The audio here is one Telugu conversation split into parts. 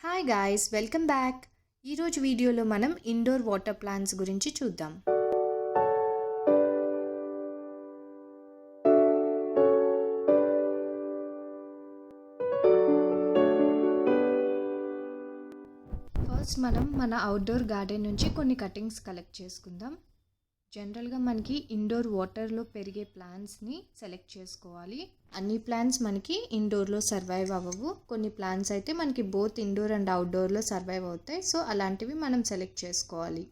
Hi guys, welcome back. ఈరోజు వీడియోలో మనం ఇండోర్ వాటర్ ప్లాంట్స్ గురించి చూద్దాం. ఫస్ట్ మనం మన అవుట్డోర్ గార్డెన్ నుంచి కొన్ని కటింగ్స్ కలెక్ట్ చేసుకుందాం. జనరల్గా మనకి ఇండోర్ వాటర్లో పెరిగే ప్లాంట్స్ని సెలెక్ట్ చేసుకోవాలి. అన్ని ప్లాంట్స్ మనకి ఇండోర్లో సర్వైవ్ అవ్వవు. కొన్ని ప్లాంట్స్ అయితే మనకి బోత్ ఇండోర్ అండ్ అవుట్డోర్లో సర్వైవ్ అవుతాయి. సో అలాంటివి మనం సెలెక్ట్ చేసుకోవాలి.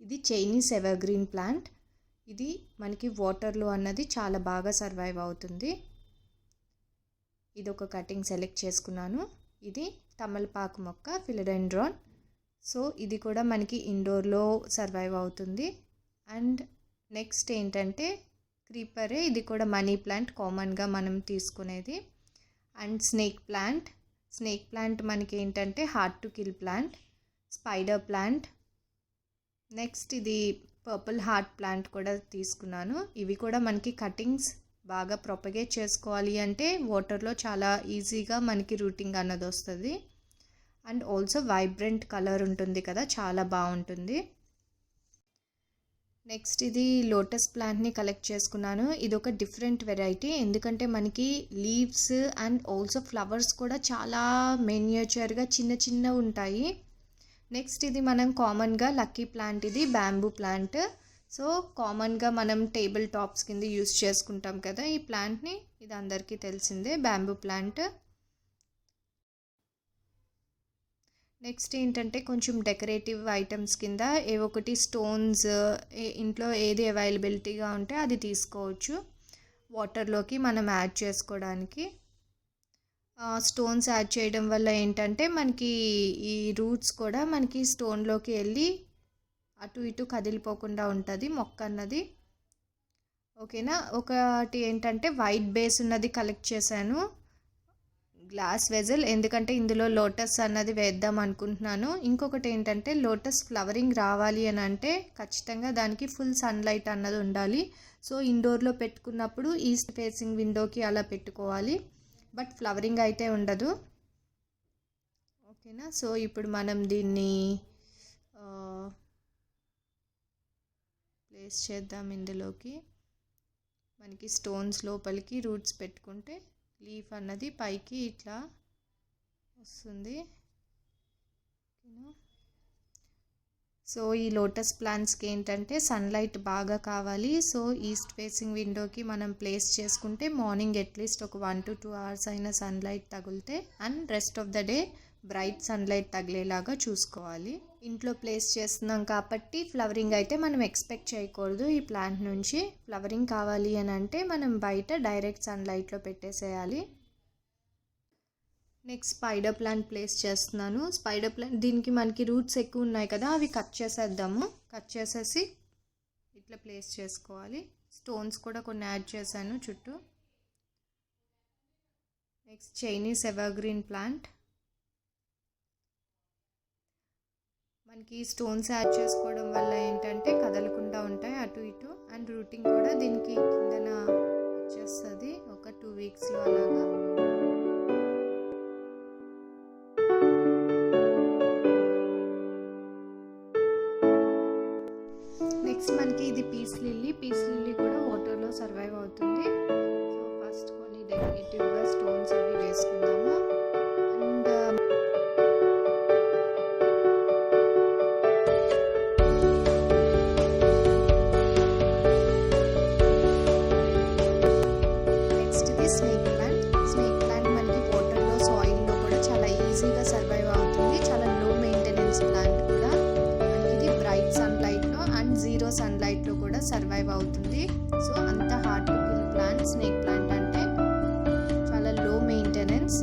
ఇది చైనీస్ ఎవర్గ్రీన్ ప్లాంట్. ఇది మనకి వాటర్లో అన్నది చాలా బాగా సర్వైవ్ అవుతుంది. ఇది ఒక కటింగ్ సెలెక్ట్ చేసుకున్నాను. ఇది తమలపాకు మొక్క, ఫిలడెండ్రాన్. సో ఇది కూడా మనకి ఇండోర్లో సర్వైవ్ అవుతుంది. అండ్ నెక్స్ట్ ఏంటంటే క్రీపరే, ఇది కూడా మనీ ప్లాంట్, కామన్గా మనం తీసుకునేది. అండ్ స్నేక్ ప్లాంట్ మనకి ఏంటంటే hard to kill plant. Spider plant. Next ఇది పర్పుల్ హార్ట్ ప్లాంట్ కూడా తీసుకున్నాను. ఇవి కూడా మనకి కటింగ్స్ బాగా ప్రొపగేట్ చేసుకోవాలి అంటే వాటర్లో చాలా ఈజీగా మనకి రూటింగ్ అన్నది వస్తుంది. అండ్ ఆల్సో వైబ్రెంట్ కలర్ ఉంటుంది కదా, చాలా బాగుంటుంది. నెక్స్ట్ ఇది లోటస్ ప్లాంట్ని కలెక్ట్ చేసుకున్నాను. ఇది ఒక డిఫరెంట్ వెరైటీ, ఎందుకంటే మనకి లీవ్స్ అండ్ ఆల్సో ఫ్లవర్స్ కూడా చాలా మినియేచర్గా చిన్న ఉంటాయి. నెక్స్ట్ ఇది మనం కామన్గా లక్కీ ప్లాంట్, ఇది బ్యాంబూ ప్లాంట్. సో కామన్గా మనం టేబుల్ టాప్స్ కింద యూస్ చేసుకుంటాం కదా ఈ ప్లాంట్ని. ఇది అందరికీ తెలిసిందే, బ్యాంబూ ప్లాంట్. నెక్స్ట్ ఏంటంటే కొంచెం డెకరేటివ్ ఐటమ్స్ కింద ఒకటి స్టోన్స్, ఇంట్లో ఏది అవైలబిలిటీగా ఉంటే అది తీసుకోవచ్చు వాటర్లోకి మనం యాడ్ చేసుకోవడానికి. స్టోన్స్ యాడ్ చేయడం వల్ల ఏంటంటే మనకి ఈ రూట్స్ కూడా మనకి స్టోన్లోకి వెళ్ళి అటు ఇటు కదిలిపోకుండా ఉంటుంది మొక్క అన్నది. ఓకేనా. ఒకటి ఏంటంటే వైట్ బేస్ ఉన్నది కలెక్ట్ చేశాను, గ్లాస్ వెజల్, ఎందుకంటే ఇందులో లోటస్ అన్నది వేద్దాం అనుకుంటున్నాను. ఇంకొకటి ఏంటంటే లోటస్ ఫ్లవరింగ్ రావాలి అని అంటే ఖచ్చితంగా దానికి ఫుల్ సన్లైట్ అన్నది ఉండాలి. సో ఇండోర్లో పెట్టుకున్నప్పుడు ఈస్ట్ ఫేసింగ్ విండోకి అలా పెట్టుకోవాలి, బట్ ఫ్లవరింగ్ అయితే ఉండదు. ఓకేనా. సో ఇప్పుడు మనం దీన్ని ప్లేస్ చేద్దాం ఇందులోకి. మనకి స్టోన్స్ లోపలికి రూట్స్ పెట్టుకుంటే లీఫ్ అన్నది పైకి ఇట్లా వస్తుంది. సో ఈ లోటస్ ప్లాంట్స్కి ఏంటంటే సన్లైట్ బాగా కావాలి. సో ఈస్ట్ ఫేసింగ్ విండోకి మనం ప్లేస్ చేసుకుంటే మార్నింగ్ అట్లీస్ట్ ఒక 1 to 2 hours అయినా సన్లైట్ తగిలితే, and rest of the day bright sunlight తగిలేలాగా చూసుకోవాలి. ఇంట్లో ప్లేస్ చేస్తున్నాం కాబట్టి ఫ్లవరింగ్ అయితే మనం ఎక్స్పెక్ట్ చేయకూడదు ఈ ప్లాంట్ నుంచి. ఫ్లవరింగ్ కావాలి అని అంటే మనం బయట డైరెక్ట్ సన్లైట్లో పెట్టేసేయాలి. నెక్స్ట్ స్పైడర్ ప్లాంట్ ప్లేస్ చేస్తున్నాను. స్పైడర్ ప్లాంట్ దీనికి మనకి రూట్స్ ఎక్కువ ఉన్నాయి కదా, అవి కట్ చేసేద్దాము. కట్ చేసేసి ఇట్లా ప్లేస్ చేసుకోవాలి. స్టోన్స్ కూడా కొన్ని యాడ్ చేశాను చుట్టూ. Next Chinese evergreen plant. మనకి స్టోన్స్ యాడ్ చేసుకోవడం వల్ల ఏంటంటే కదలకుండా ఉంటాయి అటు ఇటు, అండ్ రూటింగ్ కూడా దీనికి కిందన వచ్చేస్తుంది ఒక 2 weeksలో అలాగా. నెక్స్ట్ మనకి ఇది పీస్ లిల్లీ కూడా వాటర్లో సర్వైవ్ అవుతుంది. సో ఫస్ట్ కొన్ని డెకరేటివ్గా స్టోన్స్ అవి వేసుకుందాము. అండ్ నెక్స్ట్ ఇది స్నేక్ ప్లాంట్ మనకి వాటర్లో సాయిల్లో కూడా చాలా ఈజీగా సర్వైవ్ అవుతుంది. చాలా లో మెయింటెనెన్స్ ప్లాంట్ కూడా. మనకి ఇది బ్రైట్ సన్లైట్లో అండ్ జీరో సన్లైట్లో కూడా సర్వైవ్ అవుతుంది. సో అంత hard to kill plant snake plant అంటే, చాలా లో మెయింటెనెన్స్.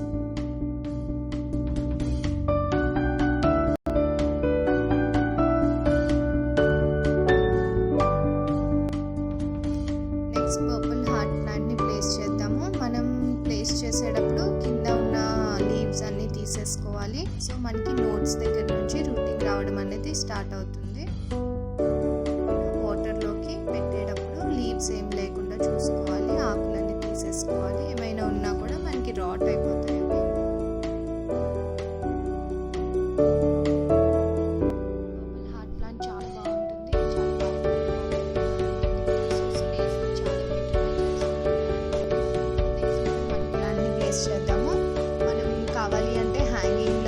నెక్స్ట్ పర్పుల్ హార్ట్ ప్లాంట్ని ప్లేస్ చేద్దాము. మనం ప్లేస్ చేసేటప్పుడు కింద ఉన్న లీవ్స్ అన్నీ తీసేసుకోవాలి. సో మనకి నోట్స్ దగ్గర నుంచి రూటింగ్ రావడం అనేది స్టార్ట్ అవుతుంది. వాటర్లోకి పెట్టేటప్పుడు లీవ్స్ ఏం లేకుండా చూసుకోవాలి, ఆకులన్నీ తీసేసుకోవాలి. ఏమైనా ఉన్నా కూడా మనకి రాట్ అయిపోతాయి.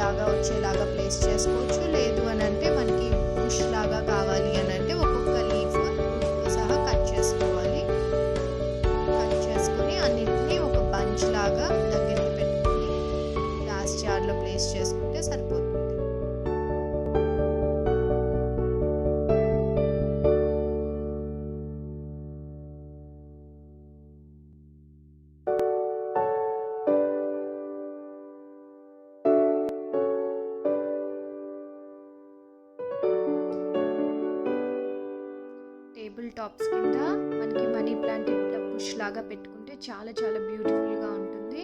లాగా వచ్చేలాగా ప్లేస్ చేసుకోవచ్చు. లేదు అని అంటే మనకి బుష్ లాగా కావాలి అని అంటే ఒక్కొక్క లీఫ్ సహా కట్ చేసుకోవాలి. కట్ చేసుకొని అన్నిటినీ ఒక బంచ్ లాగా దగ్గరికి పెట్టుకొని గ్లాస్ జార్లో ప్లేస్ చేసుకుంటే సరిపోతుంది. టేబుల్ టాప్స్ కింద మనకి మనీ ప్లాంట్ ఇట్లా బుష్ లాగా పెట్టుకుంటే చాలా చాలా బ్యూటిఫుల్గా ఉంటుంది.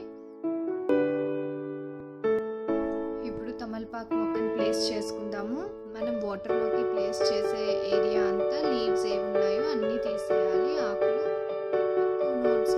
ఇప్పుడు తమలపాకు మొక్కని ప్లేస్ చేసుకుందాము. మనం వాటర్లోకి ప్లేస్ చేసే ఏరియా అంతా లీవ్స్ ఏమి ఉన్నాయో అన్నీ తీసేయాలి. ఆకులు ఎక్కువ నోట్స్